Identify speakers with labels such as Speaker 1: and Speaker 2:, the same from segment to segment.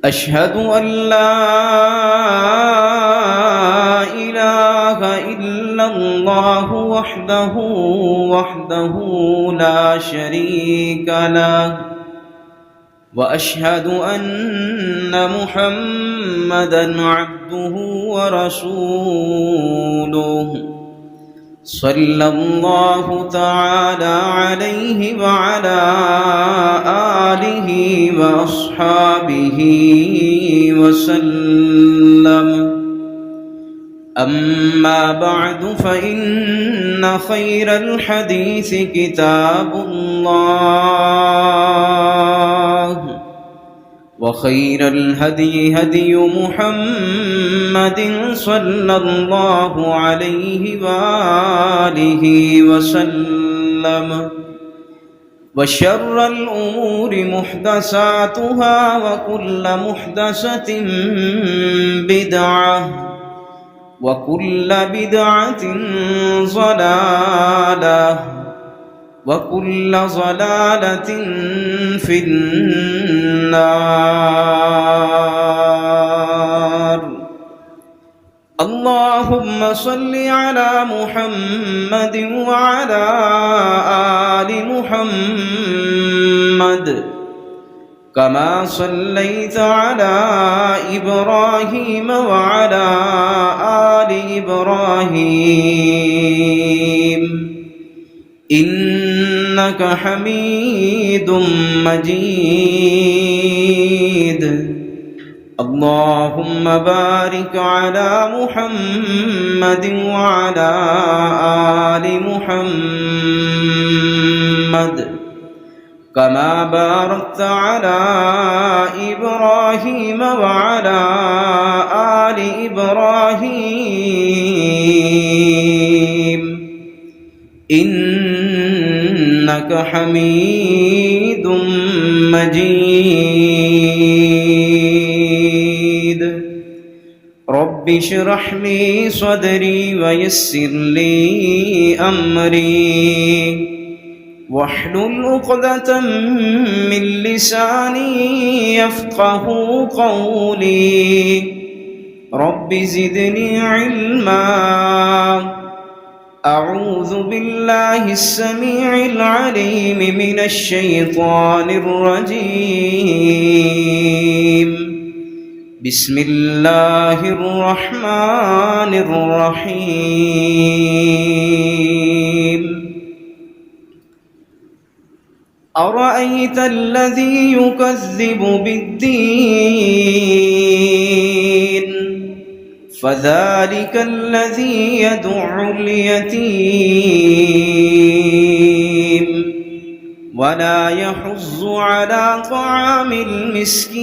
Speaker 1: أشهد أن لا إله إلا الله وحده لا شريك له وأشهد أن محمدًا عبده ورسوله صلى الله تعالى عليه وعلى آله وأصحابه وسلم. أما بعد فإن خير الحديث كتاب الله وخير الهدي هدي محمد صلى الله عليه وآله وسلم. وشر الأمور محدثاتها وكل محدثة بدعة وكل بدعة ضلالة وكل ضلالة في النار. اللهم صل على محمد وعلى آل محمد كما صليت على إبراهيم وعلى آل إبراهيم إنك حميد مجيد. اللهم بارك على محمد وعلى آل محمد كما باركت على إبراهيم وعلى آل إبراهيم إنك حميد مجيد. رب اشرح لي صدري ويسر لي أمري واحلل عقدة من لساني يفقه قولي. رب زدني علما. أعوذ بالله السميع العليم من الشيطان الرجيم. بسم الله الرحمن الرحيم. أرأيت الذي يكذب بالدين فذلك الذي يدع اليتيم ولا يحض على طعام المسكين.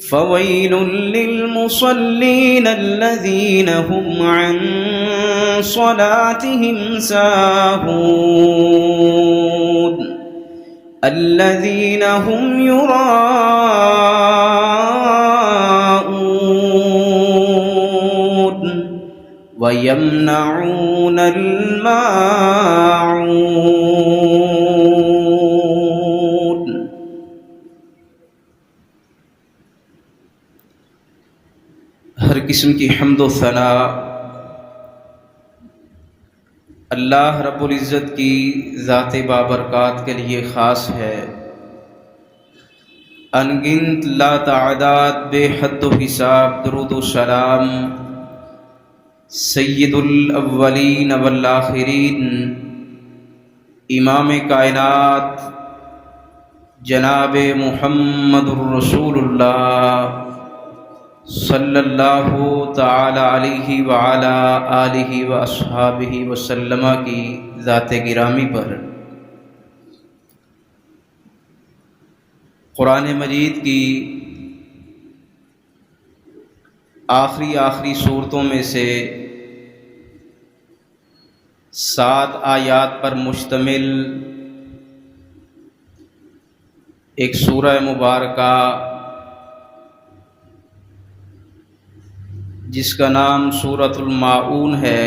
Speaker 1: فويل للمصلين الذين هم عن صلاتهم ساهون الذين هم يراءون ويمنعون الماعون. ہر قسم کی حمد و ثنا اللہ رب العزت کی ذات بابرکات کے لیے خاص ہے. انگنت لا تعداد بے حد و حساب درود و سلام سید الاولین والآخرین امام کائنات جناب محمد الرسول اللہ صلی اللہ تعالی علیہ وعلا آلہ واصحابہ وسلم کی ذات گرامی پر قرآن مجید کی آخری صورتوں میں سے 7 آیات پر مشتمل ایک سورہ مبارکہ جس کا نام سورۃ الماعون ہے،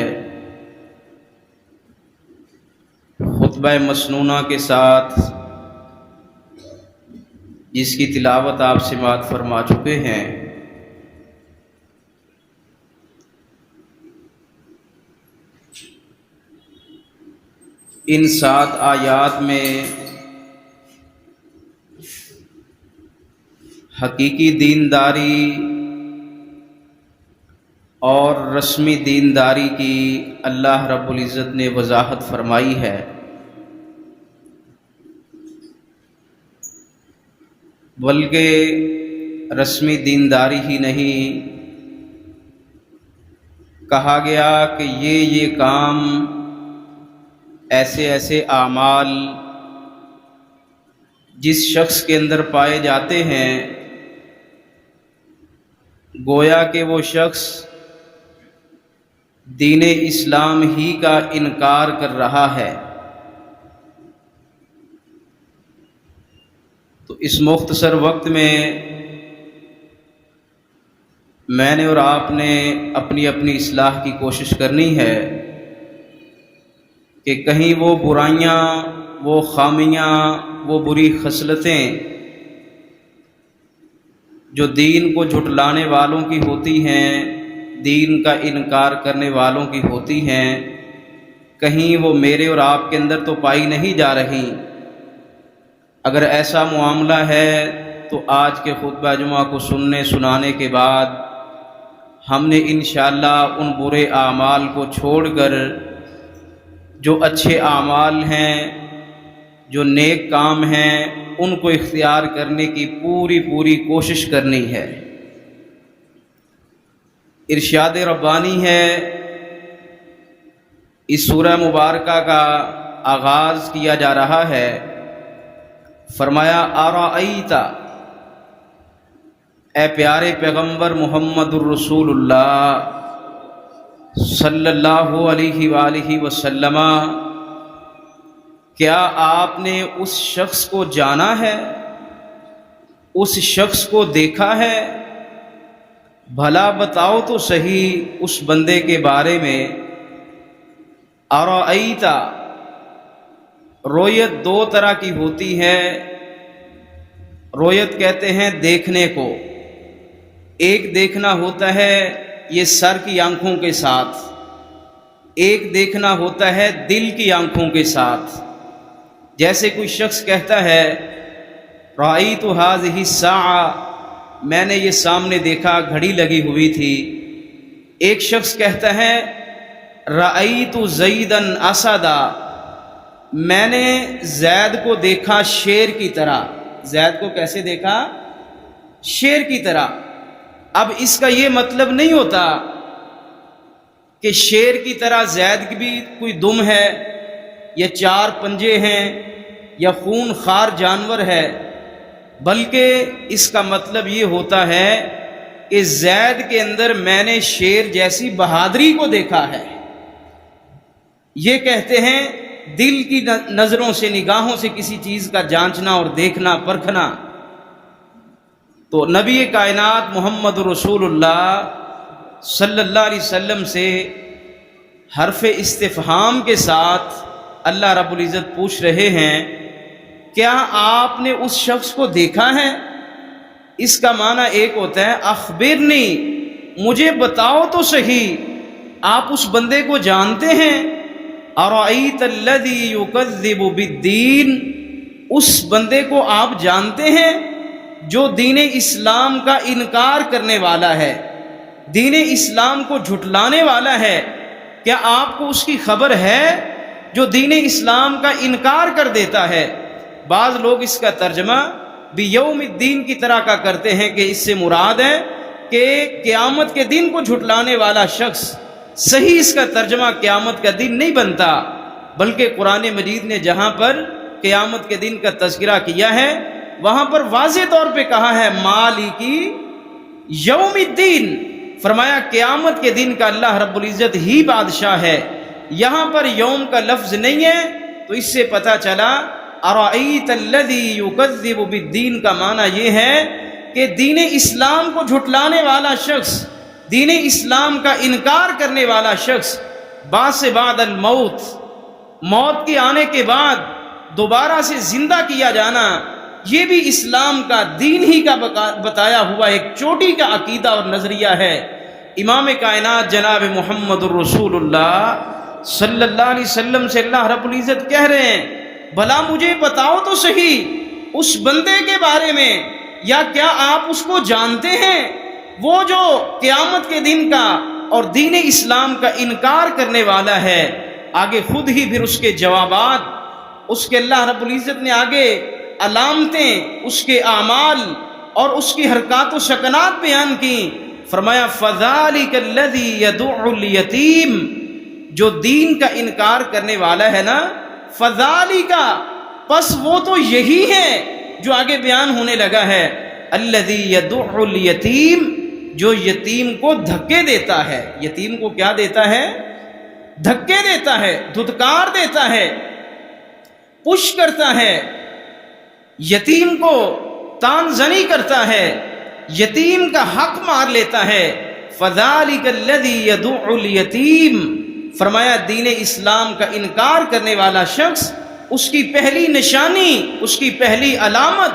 Speaker 1: خطبہ مسنونہ کے ساتھ جس کی تلاوت آپ سماعت فرما چکے ہیں۔ ان 7 آیات میں حقیقی دینداری اور رسمی دینداری کی اللہ رب العزت نے وضاحت فرمائی ہے۔ بلکہ رسمی دینداری ہی نہیں، کہا گیا کہ یہ کام، ایسے ایسے اعمال جس شخص کے اندر پائے جاتے ہیں، گویا کہ وہ شخص دین اسلام ہی کا انکار کر رہا ہے۔ تو اس مختصر وقت میں نے اور آپ نے اپنی اپنی اصلاح کی کوشش کرنی ہے کہ کہیں وہ برائیاں، وہ خامیاں، وہ بری خصلتیں جو دین کو جھٹلانے والوں کی ہوتی ہیں، دین کا انکار کرنے والوں کی ہوتی ہیں، کہیں وہ میرے اور آپ کے اندر تو پائی نہیں جا رہی۔ اگر ایسا معاملہ ہے تو آج کے خطبہ جمعہ کو سننے سنانے کے بعد ہم نے انشاءاللہ ان برے اعمال کو چھوڑ کر جو اچھے اعمال ہیں، جو نیک کام ہیں، ان کو اختیار کرنے کی پوری کوشش کرنی ہے۔ ارشاد ربانی ہے، اس سورہ مبارکہ کا آغاز کیا جا رہا ہے، فرمایا ارأیت، اے پیارے پیغمبر محمد الرسول اللہ صلی اللہ علیہ وآلہ وسلم، کیا آپ نے اس شخص کو جانا ہے، اس شخص کو دیکھا ہے؟ بھلا بتاؤ تو صحیح اس بندے کے بارے میں۔ ارأیت، رویت 2 طرح کی ہوتی ہے۔ رویت کہتے ہیں دیکھنے کو، ایک دیکھنا ہوتا ہے یہ سر کی آنکھوں کے ساتھ، ایک دیکھنا ہوتا ہے دل کی آنکھوں کے ساتھ۔ جیسے کوئی شخص کہتا ہے رأیت ھذہ الساعہ، میں نے یہ سامنے دیکھا گھڑی لگی ہوئی تھی۔ ایک شخص کہتا ہے رأیت زیدا اسدا، میں نے زید کو دیکھا شیر کی طرح۔ زید کو کیسے دیکھا؟ شیر کی طرح۔ اب اس کا یہ مطلب نہیں ہوتا کہ شیر کی طرح زید کی بھی کوئی دم ہے یا 4 پنجے ہیں یا خون خوار جانور ہے، بلکہ اس کا مطلب یہ ہوتا ہے کہ زید کے اندر میں نے شیر جیسی بہادری کو دیکھا ہے۔ یہ کہتے ہیں دل کی نظروں سے، نگاہوں سے کسی چیز کا جانچنا اور دیکھنا پرکھنا۔ تو نبی کائنات محمد رسول اللہ صلی اللہ علیہ وسلم سے حرف استفہام کے ساتھ اللہ رب العزت پوچھ رہے ہیں کیا آپ نے اس شخص کو دیکھا ہے؟ اس کا معنی ایک ہوتا ہے اخبرنی، مجھے بتاؤ تو صحیح، آپ اس بندے کو جانتے ہیں؟ ارأیت الذی یکذب بالدین، اس بندے کو آپ جانتے ہیں جو دین اسلام کا انکار کرنے والا ہے، دین اسلام کو جھٹلانے والا ہے؟ کیا آپ کو اس کی خبر ہے جو دین اسلام کا انکار کر دیتا ہے؟ بعض لوگ اس کا ترجمہ بیوم الدین کی طرح کا کرتے ہیں کہ اس سے مراد ہے کہ قیامت کے دن کو جھٹلانے والا شخص۔ صحیح اس کا ترجمہ قیامت کا دن نہیں بنتا، بلکہ قرآن مجید نے جہاں پر قیامت کے دن کا تذکرہ کیا ہے وہاں پر واضح طور پہ کہا ہے مالکی یوم الدین، فرمایا قیامت کے دن کا اللہ رب العزت ہی بادشاہ ہے۔ یہاں پر یوم کا لفظ نہیں ہے، تو اس سے پتہ چلا ارأیت الذی یکذب بالدین کا معنی یہ ہے کہ دین اسلام کو جھٹلانے والا شخص، دین اسلام کا انکار کرنے والا شخص، بعث بعد الموت، موت کے آنے کے بعد دوبارہ سے زندہ کیا جانا، یہ بھی اسلام کا، دین ہی کا بتایا ہوا ایک چوٹی کا عقیدہ اور نظریہ ہے۔ امام کائنات جناب محمد الرسول اللہ صلی اللہ علیہ وسلم سے اللہ رب العزت کہہ رہے ہیں بھلا مجھے بتاؤ تو صحیح اس بندے کے بارے میں، یا کیا آپ اس کو جانتے ہیں، وہ جو قیامت کے دن کا اور دین اسلام کا انکار کرنے والا ہے۔ آگے خود ہی پھر اس کے جوابات، اس کے اللہ رب العزت نے آگے علامتیں، اس کے اعمال اور اس کی حرکات و سکنات بیان کی۔ فرمایا فَذَلِكَ الَّذِي يَدُعُّ الْيَتِيمَ، جو دین کا انکار کرنے والا ہے نا، فَذَلِكَ، پس وہ تو یہی ہے جو آگے بیان ہونے لگا ہے، الَّذِي يَدُعُّ الْيَتِيمَ، جو یتیم کو دھکے دیتا ہے۔ یتیم کو کیا دیتا ہے؟ دھکے دیتا ہے، دھتکار دیتا ہے، پش کرتا ہے، یتیم کو تان زنی کرتا ہے، یتیم کا حق مار لیتا ہے۔ فَذَلِكَ الَّذِي يَدُعُّ الْيَتِيمَ، فرمایا دین اسلام کا انکار کرنے والا شخص، اس کی پہلی نشانی، اس کی پہلی علامت،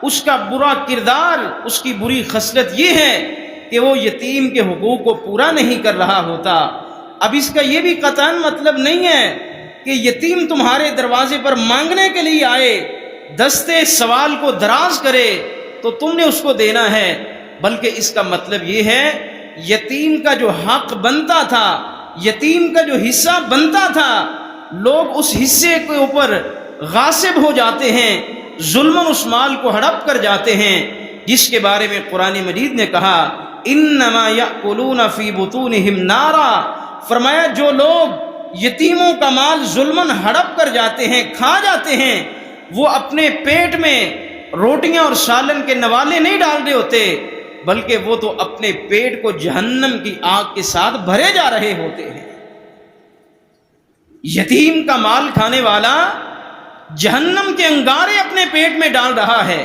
Speaker 1: اس کا برا کردار، اس کی بری خصلت یہ ہے کہ وہ یتیم کے حقوق کو پورا نہیں کر رہا ہوتا۔ اب اس کا یہ بھی قطعاً مطلب نہیں ہے کہ یتیم تمہارے دروازے پر مانگنے کے لیے آئے، دستے سوال کو دراز کرے تو تم نے اس کو دینا ہے، بلکہ اس کا مطلب یہ ہے یتیم کا جو حق بنتا تھا، یتیم کا جو حصہ بنتا تھا، لوگ اس حصے کے اوپر غاصب ہو جاتے ہیں، ظلماً اس مال کو ہڑپ کر جاتے ہیں، جس کے بارے میں قرآن مجید نے کہا انما یأکلون فی بطونہم نارا، فرمایا جو لوگ یتیموں کا مال ظلماً ہڑپ کر جاتے ہیں، کھا جاتے ہیں، وہ اپنے پیٹ میں روٹیاں اور سالن کے نوالے نہیں ڈال رہے ہوتے، بلکہ وہ تو اپنے پیٹ کو جہنم کی آگ کے ساتھ بھرے جا رہے ہوتے ہیں۔ یتیم کا مال کھانے والا جہنم کے انگارے اپنے پیٹ میں ڈال رہا ہے،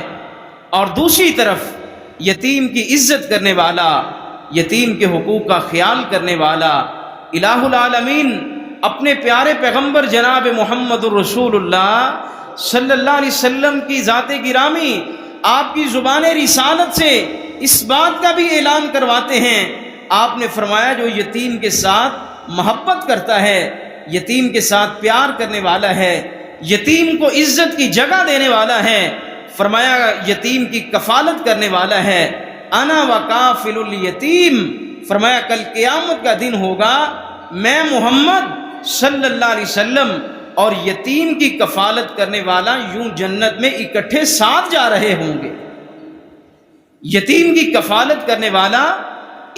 Speaker 1: اور دوسری طرف یتیم کی عزت کرنے والا، یتیم کے حقوق کا خیال کرنے والا، الہ العالمین اپنے پیارے پیغمبر جناب محمد الرسول اللہ صلی اللہ علیہ وسلم کی ذات گرامی، آپ کی زبان رسالت سے اس بات کا بھی اعلان کرواتے ہیں۔ آپ نے فرمایا جو یتیم کے ساتھ محبت کرتا ہے، یتیم کے ساتھ پیار کرنے والا ہے، یتیم کو عزت کی جگہ دینے والا ہے، فرمایا یتیم کی کفالت کرنے والا ہے، انا وکافل الیتیم، فرمایا کل قیامت کا دن ہوگا میں محمد صلی اللہ علیہ وسلم اور یتیم کی کفالت کرنے والا یوں جنت میں اکٹھے ساتھ جا رہے ہوں گے۔ یتیم کی کفالت کرنے والا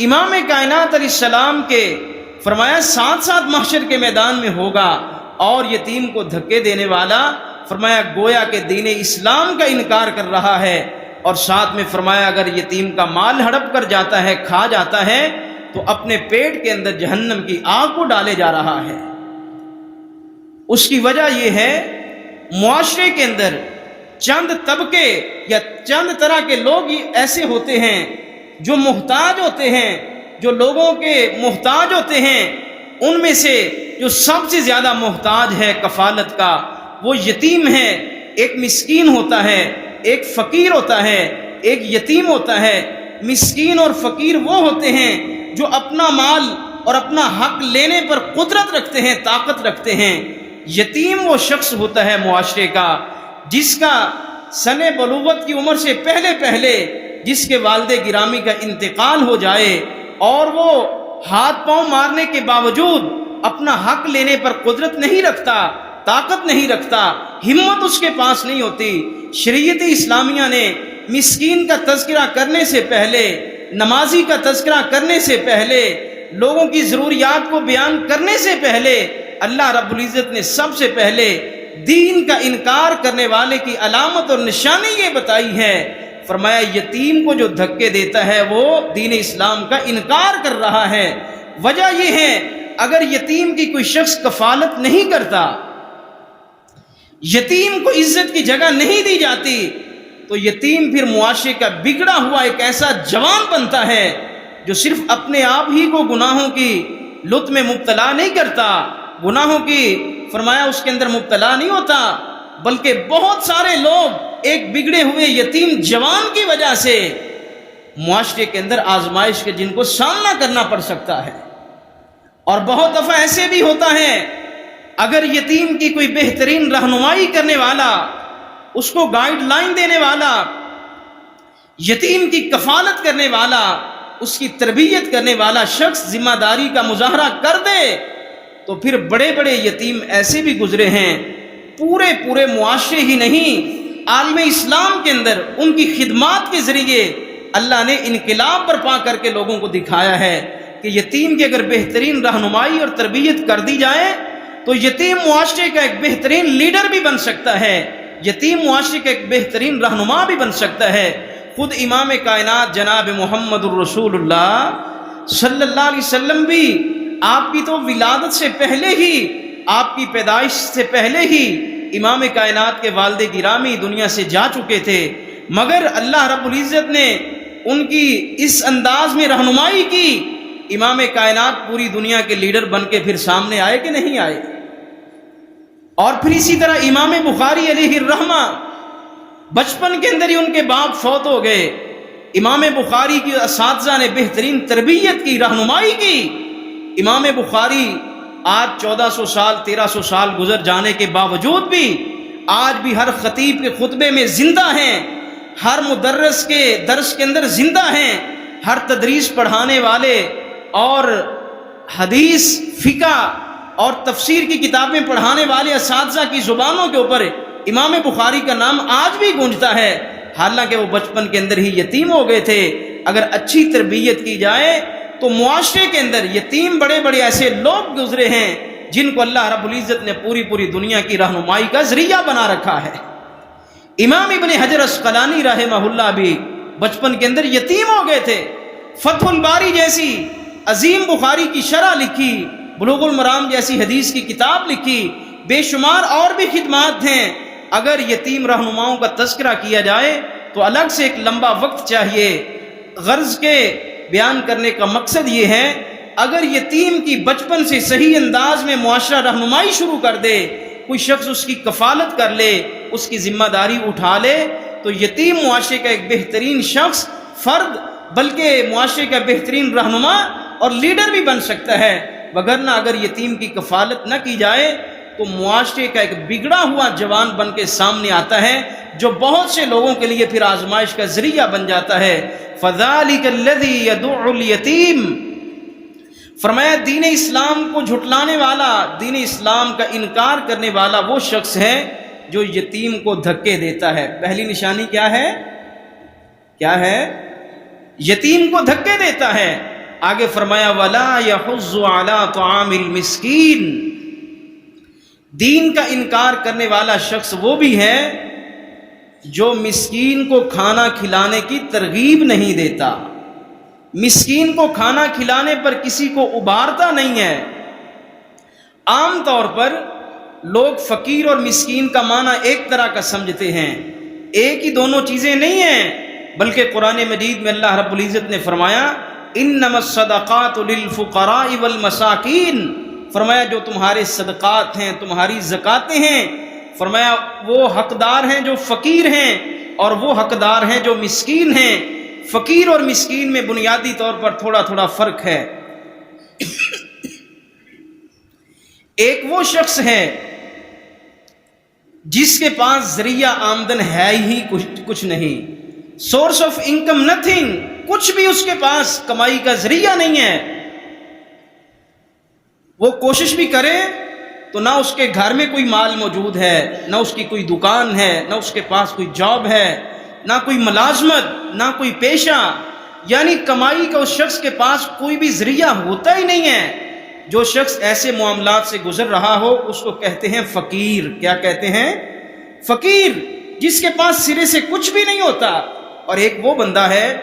Speaker 1: امام کائنات علیہ السلام کے فرمایا ساتھ ساتھ محشر کے میدان میں ہوگا، اور یتیم کو دھکے دینے والا فرمایا گویا کہ دین اسلام کا انکار کر رہا ہے، اور ساتھ میں فرمایا اگر یتیم کا مال ہڑپ کر جاتا ہے، کھا جاتا ہے، تو اپنے پیٹ کے اندر جہنم کی آگ کو ڈالے جا رہا ہے۔ اس کی وجہ یہ ہے معاشرے کے اندر چند طبقے یا چند طرح کے لوگ ایسے ہوتے ہیں جو محتاج ہوتے ہیں، جو لوگوں کے محتاج ہوتے ہیں، ان میں سے جو سب سے زیادہ محتاج ہے کفالت کا وہ یتیم ہے۔ ایک مسکین ہوتا ہے، ایک فقیر ہوتا ہے، ایک یتیم ہوتا ہے۔ مسکین اور فقیر وہ ہوتے ہیں جو اپنا مال اور اپنا حق لینے پر قدرت رکھتے ہیں، طاقت رکھتے ہیں۔ یتیم وہ شخص ہوتا ہے معاشرے کا جس کا سن بلوغت کی عمر سے پہلے پہلے جس کے والد گرامی کا انتقال ہو جائے، اور وہ ہاتھ پاؤں مارنے کے باوجود اپنا حق لینے پر قدرت نہیں رکھتا، طاقت نہیں رکھتا، ہمت اس کے پاس نہیں ہوتی۔ شریعت اسلامیہ نے مسکین کا تذکرہ کرنے سے پہلے، نمازی کا تذکرہ کرنے سے پہلے، لوگوں کی ضروریات کو بیان کرنے سے پہلے، اللہ رب العزت نے سب سے پہلے دین کا انکار کرنے والے کی علامت اور نشانی یہ بتائی ہے۔ فرمایا یتیم کو جو دھکے دیتا ہے وہ دین اسلام کا انکار کر رہا ہے۔ وجہ یہ ہے اگر یتیم کی کوئی شخص کفالت نہیں کرتا، یتیم کو عزت کی جگہ نہیں دی جاتی، تو یتیم پھر معاشرے کا بگڑا ہوا ایک ایسا جوان بنتا ہے جو صرف اپنے آپ ہی کو گناہوں کی لت میں مبتلا نہیں کرتا، گناہوں کی فرمایا اس کے اندر مبتلا نہیں ہوتا، بلکہ بہت سارے لوگ ایک بگڑے ہوئے یتیم جوان کی وجہ سے معاشرے کے اندر آزمائش کے جن کو سامنا کرنا پڑ سکتا ہے. اور بہت دفعہ ایسے بھی ہوتا ہے اگر یتیم کی کوئی بہترین رہنمائی کرنے والا، اس کو گائیڈ لائن دینے والا، یتیم کی کفالت کرنے والا، اس کی تربیت کرنے والا شخص ذمہ داری کا مظاہرہ کر دے تو پھر بڑے بڑے یتیم ایسے بھی گزرے ہیں، پورے معاشرے ہی نہیں عالم اسلام کے اندر ان کی خدمات کے ذریعے اللہ نے انقلاب برپا کر کے لوگوں کو دکھایا ہے کہ یتیم کی اگر بہترین رہنمائی اور تربیت کر دی جائے تو یتیم معاشرے کا ایک بہترین لیڈر بھی بن سکتا ہے، یتیم معاشرے کا ایک بہترین رہنما بھی بن سکتا ہے. خود امام کائنات جناب محمد الرسول اللہ صلی اللہ علیہ وسلم بھی آپ کی تو ولادت سے پہلے ہی، آپ کی پیدائش سے پہلے ہی امام کائنات کے والد گرامی دنیا سے جا چکے تھے، مگر اللہ رب العزت نے ان کی اس انداز میں رہنمائی کی، امام کائنات پوری دنیا کے لیڈر بن کے پھر سامنے آئے کہ نہیں آئے. اور پھر اسی طرح امام بخاری علیہ الرحمہ بچپن کے اندر ہی ان کے باپ فوت ہو گئے. امام بخاری کی اساتذہ نے بہترین تربیت کی، رہنمائی کی. امام بخاری آج 1400 سال 1300 سال گزر جانے کے باوجود بھی آج بھی ہر خطیب کے خطبے میں زندہ ہیں، ہر مدرس کے درس کے اندر زندہ ہیں، ہر تدریس پڑھانے والے اور حدیث، فقہ اور تفسیر کی کتابیں پڑھانے والے اساتذہ کی زبانوں کے اوپر امام بخاری کا نام آج بھی گونجتا ہے، حالانکہ وہ بچپن کے اندر ہی یتیم ہو گئے تھے. اگر اچھی تربیت کی جائے تو معاشرے کے اندر یتیم بڑے بڑے ایسے لوگ گزرے ہیں جن کو اللہ رب العزت نے پوری دنیا کی رہنمائی کا ذریعہ بنا رکھا ہے. امام ابن حجر اسقلانی رحمہ اللہ بھی بچپن کے اندر یتیم ہو گئے تھے. فتح الباری جیسی عظیم بخاری کی شرح لکھی، بلوغ المرام جیسی حدیث کی کتاب لکھی، بے شمار اور بھی خدمات ہیں. اگر یتیم رہنماؤں کا تذکرہ کیا جائے تو الگ سے ایک لمبا وقت چاہیے. غرض کے بیان کرنے کا مقصد یہ ہے، اگر یتیم کی بچپن سے صحیح انداز میں معاشرہ رہنمائی شروع کر دے، کوئی شخص اس کی کفالت کر لے، اس کی ذمہ داری اٹھا لے، تو یتیم معاشرے کا ایک بہترین شخص، فرد، بلکہ معاشرے کا بہترین رہنما اور لیڈر بھی بن سکتا ہے. وگرنہ اگر یتیم کی کفالت نہ کی جائے تو معاشرے کا ایک بگڑا ہوا جوان بن کے سامنے آتا ہے جو بہت سے لوگوں کے لیے پھر آزمائش کا ذریعہ بن جاتا ہے. فَذَلِكَ الَّذِي يَدُعُّ الْيَتِيمَ، فرمایا دین اسلام کو جھٹلانے والا، دین اسلام کا انکار کرنے والا وہ شخص ہے جو یتیم کو دھکے دیتا ہے. پہلی نشانی کیا ہے؟ کیا ہے؟ یتیم کو دھکے دیتا ہے. آگے فرمایا وَلَا يَحُضُّ عَلَىٰ طَعَامِ الْمِسْكِينِ، دین کا انکار کرنے والا شخص وہ بھی ہے جو مسکین کو کھانا کھلانے کی ترغیب نہیں دیتا، مسکین کو کھانا کھلانے پر کسی کو ابھارتا نہیں ہے. عام طور پر لوگ فقیر اور مسکین کا معنی ایک طرح کا سمجھتے ہیں، ایک ہی دونوں چیزیں نہیں ہیں، بلکہ قرآن مجید میں اللہ رب العزت نے فرمایا انما الصدقات للفقراء والمساکین، فرمایا جو تمہارے صدقات ہیں، تمہاری زکاتیں ہیں، فرمایا وہ حقدار ہیں جو فقیر ہیں اور وہ حقدار ہیں جو مسکین ہیں. فقیر اور مسکین میں بنیادی طور پر تھوڑا فرق ہے. ایک وہ شخص ہے جس کے پاس ذریعہ آمدن ہے ہی کچھ نہیں، سورس آف انکم نتھنگ، کچھ بھی اس کے پاس کمائی کا ذریعہ نہیں ہے. وہ کوشش بھی کرے تو نہ اس کے گھر میں کوئی مال موجود ہے، نہ اس کی کوئی دکان ہے، نہ اس کے پاس کوئی جاب ہے، نہ کوئی ملازمت، نہ کوئی پیشہ، یعنی کمائی کا اس شخص کے پاس کوئی بھی ذریعہ ہوتا ہی نہیں ہے. جو شخص ایسے معاملات سے گزر رہا ہو اس کو کہتے ہیں فقیر. کیا کہتے ہیں؟ فقیر، جس کے پاس سرے سے کچھ بھی نہیں ہوتا. اور ایک وہ بندہ ہے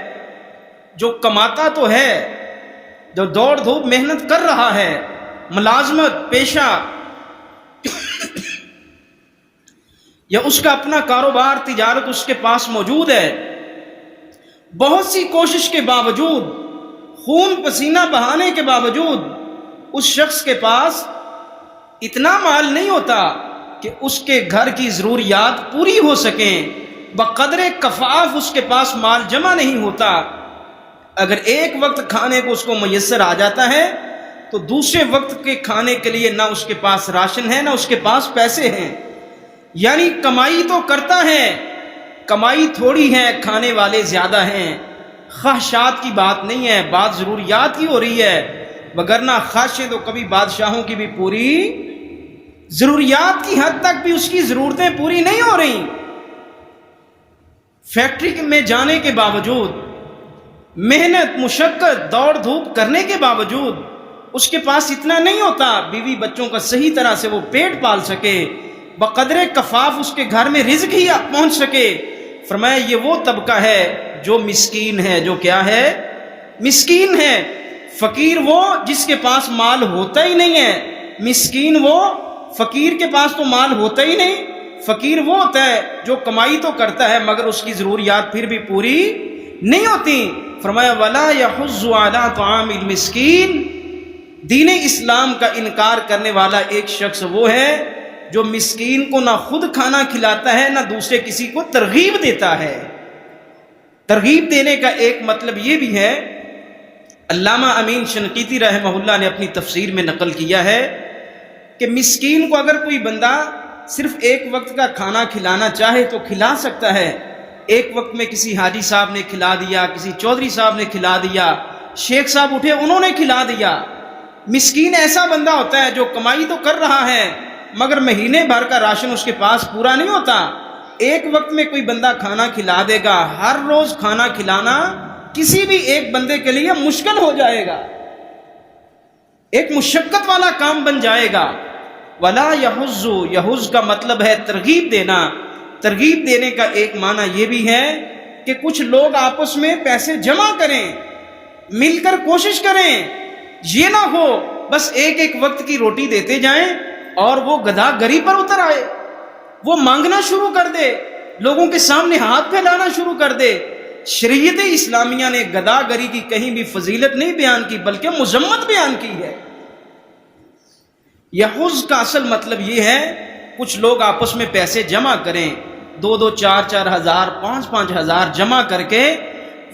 Speaker 1: جو کماتا تو ہے، جو دوڑ دھوپ محنت کر رہا ہے، ملازمت، پیشہ یا اس کا اپنا کاروبار، تجارت اس کے پاس موجود ہے. بہت سی کوشش کے باوجود، خون پسینہ بہانے کے باوجود اس شخص کے پاس اتنا مال نہیں ہوتا کہ اس کے گھر کی ضروریات پوری ہو سکیں. بقدر کفاف اس کے پاس مال جمع نہیں ہوتا. اگر ایک وقت کھانے کو اس کو میسر آ جاتا ہے تو دوسرے وقت کے کھانے کے لیے نہ اس کے پاس راشن ہے نہ اس کے پاس پیسے ہیں. یعنی کمائی تو کرتا ہے، کمائی تھوڑی ہے، کھانے والے زیادہ ہیں. خواہشات کی بات نہیں ہے، بات ضروریات کی ہو رہی ہے، وگرنہ خواہشیں تو کبھی بادشاہوں کی بھی پوری، ضروریات کی حد تک بھی اس کی ضرورتیں پوری نہیں ہو رہی. فیکٹری میں جانے کے باوجود، محنت مشقت دوڑ دھوپ کرنے کے باوجود اس کے پاس اتنا نہیں ہوتا بیوی بچوں کا صحیح طرح سے وہ پیٹ پال سکے، بقدر کفاف اس کے گھر میں رزق ہی پہنچ سکے. فرمایا یہ وہ طبقہ ہے جو مسکین ہے. جو کیا ہے؟ مسکین ہے. فقیر وہ جس کے پاس مال ہوتا ہی نہیں ہے. مسکین وہ، فقیر کے پاس تو مال ہوتا ہی نہیں. فقیر وہ ہوتا ہے جو کمائی تو کرتا ہے مگر اس کی ضروریات پھر بھی پوری نہیں ہوتی. فرمایا وَلَا يَحُضُّ عَلَىٰ طَعَامِ الْمِسْكِينِ. دین اسلام کا انکار کرنے والا ایک شخص وہ ہے جو مسکین کو نہ خود کھانا کھلاتا ہے نہ دوسرے کسی کو ترغیب دیتا ہے. ترغیب دینے کا ایک مطلب یہ بھی ہے، علامہ امین شنقیطی رحمہ اللہ نے اپنی تفسیر میں نقل کیا ہے کہ مسکین کو اگر کوئی بندہ صرف ایک وقت کا کھانا کھلانا چاہے تو کھلا سکتا ہے. ایک وقت میں کسی حاجی صاحب نے کھلا دیا، کسی چودھری صاحب نے کھلا دیا، شیخ صاحب اٹھے انہوں نے کھلا دیا. مسکین ایسا بندہ ہوتا ہے جو کمائی تو کر رہا ہے مگر مہینے بھر کا راشن اس کے پاس پورا نہیں ہوتا. ایک وقت میں کوئی بندہ کھانا کھلا دے گا، ہر روز کھانا کھلانا کسی بھی ایک بندے کے لیے مشکل ہو جائے گا، ایک مشقت والا کام بن جائے گا. ولا یحض، یحض کا مطلب ہے ترغیب دینا. ترغیب دینے کا ایک معنی یہ بھی ہے کہ کچھ لوگ آپس میں پیسے جمع کریں، مل کر کوشش کریں. یہ نہ ہو بس ایک ایک وقت کی روٹی دیتے جائیں اور وہ گدھا گری پر اتر آئے، وہ مانگنا شروع کر دے، لوگوں کے سامنے ہاتھ پھیلانا شروع کر دے. شریعت اسلامیہ نے گدھا گری کی کہیں بھی فضیلت نہیں بیان کی بلکہ مذمت بیان کی ہے. یحض کا اصل مطلب یہ ہے کچھ لوگ آپس میں پیسے جمع کریں، 2-2 4-4 ہزار 5-5 ہزار جمع کر کے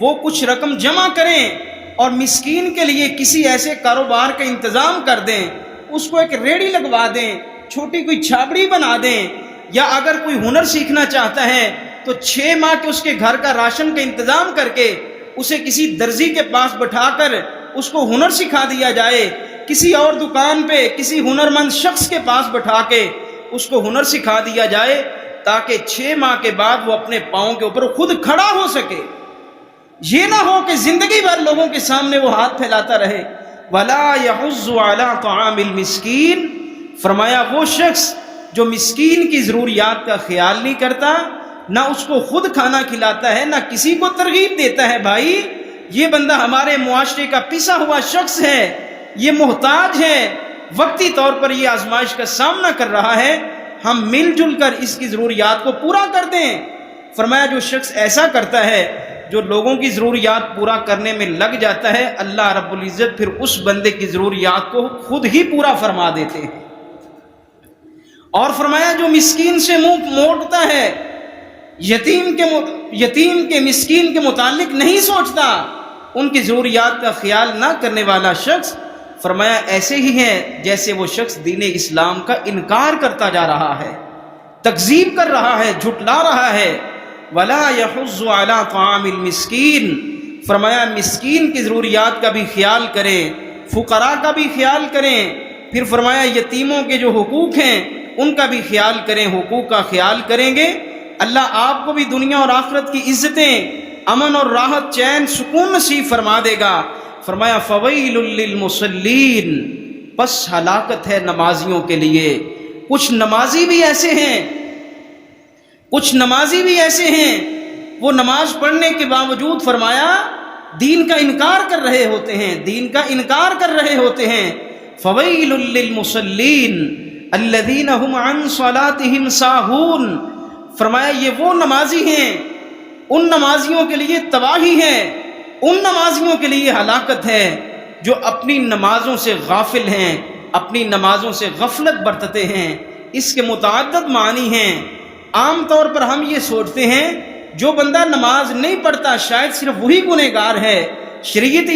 Speaker 1: وہ کچھ رقم جمع کریں اور مسکین کے لیے کسی ایسے کاروبار کا انتظام کر دیں، اس کو ایک ریڑھی لگوا دیں، چھوٹی کوئی چھاپڑی بنا دیں، یا اگر کوئی ہنر سیکھنا چاہتا ہے تو 6 ماہ کے اس کے گھر کا راشن کا انتظام کر کے اسے کسی درزی کے پاس بٹھا کر اس کو ہنر سکھا دیا جائے، کسی اور دکان پہ کسی ہنرمند شخص کے پاس بٹھا کے اس کو ہنر سکھا دیا جائے تاکہ 6 ماہ کے بعد وہ اپنے پاؤں کے اوپر خود کھڑا ہو سکے. یہ نہ ہو کہ زندگی بھر لوگوں کے سامنے وہ ہاتھ پھیلاتا رہے. وَلَا يَحُضُّ عَلَىٰ طَعَامِ الْمِسْكِينِ. فرمایا وہ شخص جو مسکین کی ضروریات کا خیال نہیں کرتا، نہ اس کو خود کھانا کھلاتا ہے نہ کسی کو ترغیب دیتا ہے. بھائی یہ بندہ ہمارے معاشرے کا پسا ہوا شخص ہے، یہ محتاج ہے، وقتی طور پر یہ آزمائش کا سامنا کر رہا ہے، ہم مل جل کر اس کی ضروریات کو پورا کر دیں. فرمایا جو شخص ایسا کرتا ہے، جو لوگوں کی ضروریات پورا کرنے میں لگ جاتا ہے، اللہ رب العزت پھر اس بندے کی ضروریات کو خود ہی پورا فرما دیتے ہیں. اور فرمایا جو مسکین سے منہ موڑتا ہے، یتیم کے مسکین کے متعلق نہیں سوچتا، ان کی ضروریات کا خیال نہ کرنے والا شخص، فرمایا ایسے ہی ہے جیسے وہ شخص دین اسلام کا انکار کرتا جا رہا ہے، تکذیب کر رہا ہے، جھٹلا رہا ہے. وَلَا يَحُضُّ عَلَىٰ طَعَامِ الْمِسْكِينِ. فرمایا مسکین کی ضروریات کا بھی خیال کریں، فقراء کا بھی خیال کریں. پھر فرمایا یتیموں کے جو حقوق ہیں ان کا بھی خیال کریں. حقوق کا خیال کریں گے اللہ آپ کو بھی دنیا اور آخرت کی عزتیں، امن اور راحت، چین، سکون نصیب فرما دے گا. فرمایا فَوَيْلٌ لِّلْمُصَلِّينَ. بس ہلاکت ہے نمازیوں کے لیے. کچھ نمازی بھی ایسے ہیں وہ نماز پڑھنے کے باوجود فرمایا دین کا انکار کر رہے ہوتے ہیں. فَوَيْلٌ لِّلْمُصَلِّينَ الَّذِينَ هُمْ عَنْ صَلَاتِهِمْ سَاهُونَ. فرمایا یہ وہ نمازی ہیں، ان نمازیوں کے لیے تباہی ہے، ان نمازیوں کے لیے ہلاکت ہے جو اپنی نمازوں سے غافل ہیں، اپنی نمازوں سے غفلت برتتے ہیں. اس کے متعدد معنی ہیں. عام طور پر ہم یہ سوچتے ہیں جو بندہ نماز نہیں پڑھتا شاید صرف وہی گنہگار ہے۔ شریعت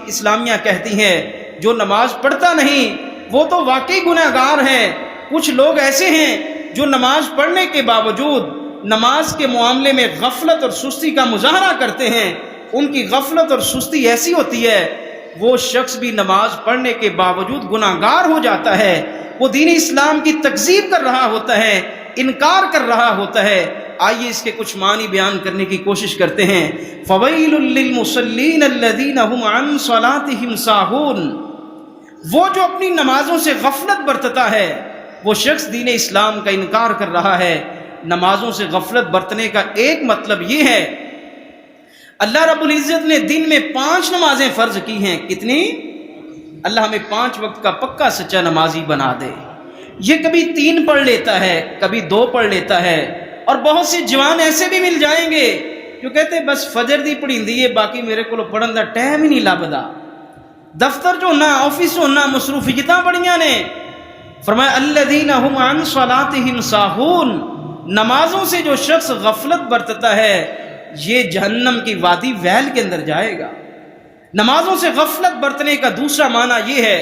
Speaker 1: اسلامیہ کہتی ہے جو نماز پڑھتا نہیں وہ تو واقعی گنہگار ہے۔ کچھ لوگ ایسے ہیں جو نماز پڑھنے کے باوجود نماز کے معاملے میں غفلت اور سستی کا مظاہرہ کرتے ہیں۔ ان کی غفلت اور سستی ایسی ہوتی ہے وہ شخص بھی نماز پڑھنے کے باوجود گناہگار ہو جاتا ہے، وہ دین اسلام کی تکذیب کر رہا ہوتا ہے، انکار کر رہا ہوتا ہے۔ آئیے اس کے کچھ معنی بیان کرنے کی کوشش کرتے ہیں۔ فویل للمصلین الذین هم عن صلاتهم ساہون، وہ جو اپنی نمازوں سے غفلت برتتا ہے وہ شخص دین اسلام کا انکار کر رہا ہے۔ نمازوں سے غفلت برتنے کا ایک مطلب یہ ہے، اللہ رب العزت نے دن میں 5 نمازیں فرض کی ہیں۔ کتنی؟ اللہ ہمیں 5 وقت کا پکا سچا نمازی بنا دے۔ یہ کبھی 3 پڑھ لیتا ہے، کبھی 2 پڑھ لیتا ہے، اور بہت سے جوان ایسے بھی مل جائیں گے جو کہتے ہیں بس فجر دی پڑھیندی ہے، باقی میرے کو پڑھن دا ٹائم ہی نہیں لبدا۔ دفتر جو نہ آفس جو نہ مصروفیتاں بڑیاں نے۔ فرمایا الذین هم عن صلاتهم ساہون، نمازوں سے جو شخص غفلت برتتا ہے یہ جہنم کی وادی ویل کے اندر جائے گا۔ نمازوں سے غفلت برتنے کا دوسرا معنی یہ ہے،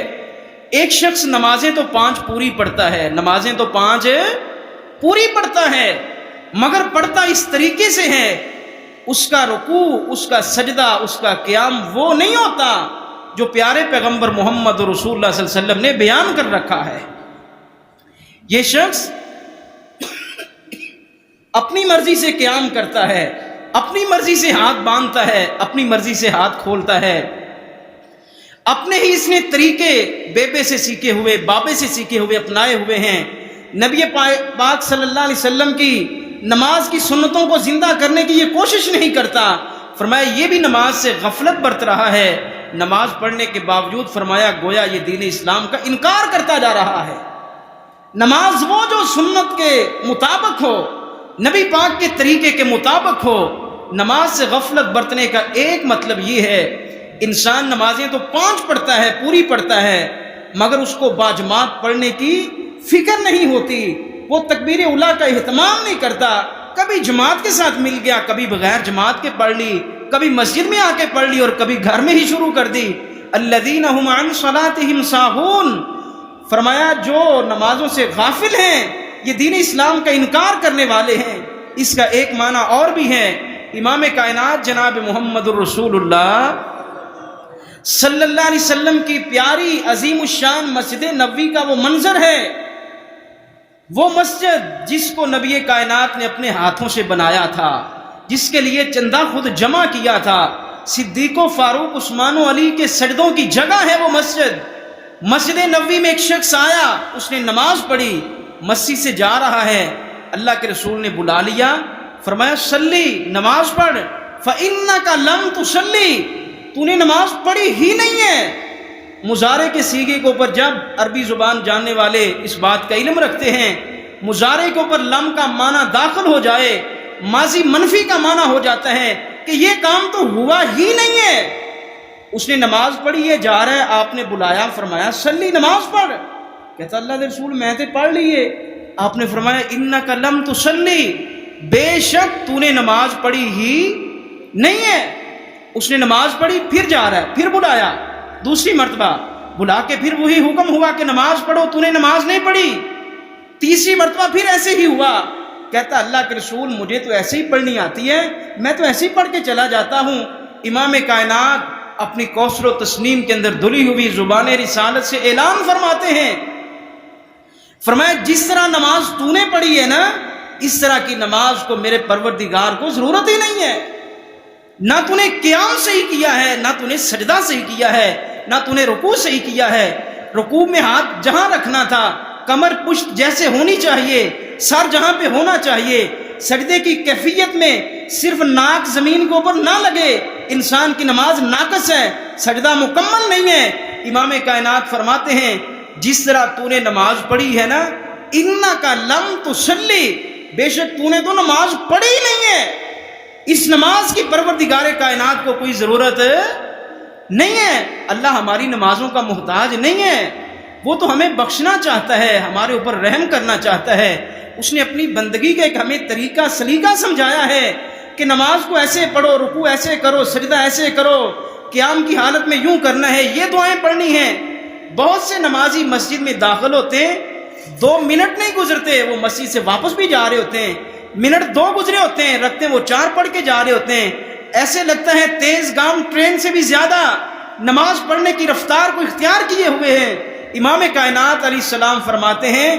Speaker 1: ایک شخص نمازیں تو 5 پوری پڑھتا ہے، نمازیں تو 5 پوری پڑھتا ہے، مگر پڑھتا اس طریقے سے ہے اس کا رکوع، اس کا سجدہ، اس کا قیام وہ نہیں ہوتا جو پیارے پیغمبر محمد رسول اللہ صلی اللہ علیہ وسلم نے بیان کر رکھا ہے۔ یہ شخص اپنی مرضی سے قیام کرتا ہے، اپنی مرضی سے ہاتھ باندھتا ہے، اپنی مرضی سے ہاتھ کھولتا ہے، اپنے ہی اس نے طریقے بیبے سے سیکھے ہوئے، بابے سے سیکھے ہوئے اپنائے ہوئے ہیں۔ نبی پاک صلی اللہ علیہ وسلم کی نماز کی سنتوں کو زندہ کرنے کی یہ کوشش نہیں کرتا۔ فرمایا یہ بھی نماز سے غفلت برت رہا ہے، نماز پڑھنے کے باوجود فرمایا گویا یہ دین اسلام کا انکار کرتا جا رہا ہے۔ نماز وہ جو سنت کے مطابق ہو، نبی پاک کے طریقے کے مطابق ہو۔ نماز سے غفلت برتنے کا ایک مطلب یہ ہے، انسان نمازیں تو 5 پڑھتا ہے، پوری پڑھتا ہے، مگر اس کو باجماعت پڑھنے کی فکر نہیں ہوتی، وہ تکبیر اولیٰ کا اہتمام نہیں کرتا، کبھی جماعت کے ساتھ مل گیا، کبھی بغیر جماعت کے پڑھ لی، کبھی مسجد میں آ کے پڑھ لی اور کبھی گھر میں ہی شروع کر دی۔ الذین هم عن صلاتهم ساہون، فرمایا جو نمازوں سے غافل ہیں یہ دین اسلام کا انکار کرنے والے ہیں۔ اس کا ایک معنی اور بھی ہے، امام کائنات جناب محمد الرسول اللہ صلی اللہ علیہ وسلم کی پیاری عظیم الشان مسجد نبوی کا وہ منظر ہے، وہ مسجد جس کو نبی کائنات نے اپنے ہاتھوں سے بنایا تھا، جس کے لیے چندہ خود جمع کیا تھا، صدیق و فاروق عثمان و علی کے سجدوں کی جگہ ہے وہ مسجد۔ مسجد نبوی میں ایک شخص آیا، اس نے نماز پڑھی، مسجد سے جا رہا ہے، اللہ کے رسول نے بلا لیا، فرمایا صلی، نماز پڑھ، فَإِنَّكَ لَمْ تُصَلِّ، تو نے نماز پڑھی ہی نہیں ہے۔ مضارع کے صیغے کے اوپر جب عربی زبان جاننے والے اس بات کا علم رکھتے ہیں، مضارع کے اوپر لم کا معنی داخل ہو جائے، ماضی منفی کا معنی ہو جاتا ہے کہ یہ کام تو ہوا ہی نہیں ہے۔ اس نے نماز پڑھی ہے، جا رہا ہے، آپ نے بلایا، فرمایا صلی، نماز پڑھ، کہتا اللہ کے رسول میں تے پڑھ لیے۔ آپ نے فرمایا انک لم تصلی، بے شک تو نے نماز پڑھی ہی نہیں ہے۔ اس نے نماز پڑھی، پھر جا رہا ہے، پھر بلایا دوسری مرتبہ، بلا کے پھر وہی حکم ہوا کہ نماز پڑھو، تو نے نماز نہیں پڑھی۔ تیسری مرتبہ پھر ایسے ہی ہوا، کہتا اللہ کے رسول مجھے تو ایسے ہی پڑھنی آتی ہے، میں تو ایسے ہی پڑھ کے چلا جاتا ہوں۔ امام کائنات اپنی کوثر و تسنیم کے اندر دھلی ہوئی زبان رسالت سے اعلان فرماتے ہیں، فرمایا جس طرح نماز تو نے پڑھی ہے نا، اس طرح کی نماز کو میرے پروردگار کو ضرورت ہی نہیں ہے۔ نہ تو نے قیام صحیح کیا ہے، نہ تو نے سجدہ صحیح کیا ہے، نہ تو نے رکوع صحیح کیا ہے۔ رکوع میں ہاتھ جہاں رکھنا تھا، کمر پشت جیسے ہونی چاہیے، سر جہاں پہ ہونا چاہیے، سجدے کی کیفیت میں صرف ناک زمین کے اوپر نہ لگے، انسان کی نماز ناقص ہے، سجدہ مکمل نہیں ہے۔ امام کائنات فرماتے ہیں جس طرح تو نے نماز پڑھی ہے نا، انک لم تصلی، بے شک تو نے تو نماز پڑھی ہی نہیں ہے۔ اس نماز کی پروردگار کائنات کو کوئی ضرورت نہیں ہے۔ اللہ ہماری نمازوں کا محتاج نہیں ہے، وہ تو ہمیں بخشنا چاہتا ہے، ہمارے اوپر رحم کرنا چاہتا ہے۔ اس نے اپنی بندگی کا ایک ہمیں طریقہ سلیقہ سمجھایا ہے، کہ نماز کو ایسے پڑھو، رکوع ایسے کرو، سجدہ ایسے کرو، قیام کی حالت میں یوں کرنا ہے، یہ دعائیں پڑھنی ہیں۔ بہت سے نمازی مسجد میں داخل ہوتے ہیں، 2 منٹ نہیں گزرتے وہ مسجد سے واپس بھی جا رہے ہوتے ہیں، منٹ 2 گزرے ہوتے ہیں، رکھتے ہیں وہ 4 پڑھ کے جا رہے ہوتے ہیں۔ ایسے لگتا ہے تیز گام ٹرین سے بھی زیادہ نماز پڑھنے کی رفتار کو اختیار کیے ہوئے ہیں۔ امام کائنات علیہ السلام فرماتے ہیں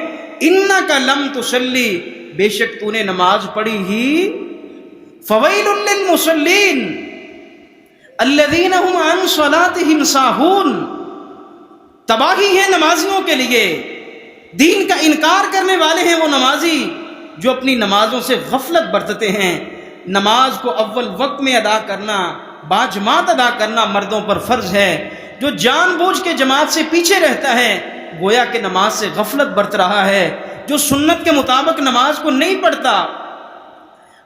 Speaker 1: انک لم تصلی، بے شک تو نے نماز پڑھی ہی، فویل للمصلین الذین هم عن صلاتهم ساہون، تباہی ہے نمازیوں کے لیے، دین کا انکار کرنے والے ہیں وہ نمازی جو اپنی نمازوں سے غفلت برتتے ہیں۔ نماز کو اول وقت میں ادا کرنا، باجماعت ادا کرنا مردوں پر فرض ہے۔ جو جان بوجھ کے جماعت سے پیچھے رہتا ہے گویا کہ نماز سے غفلت برت رہا ہے۔ جو سنت کے مطابق نماز کو نہیں پڑھتا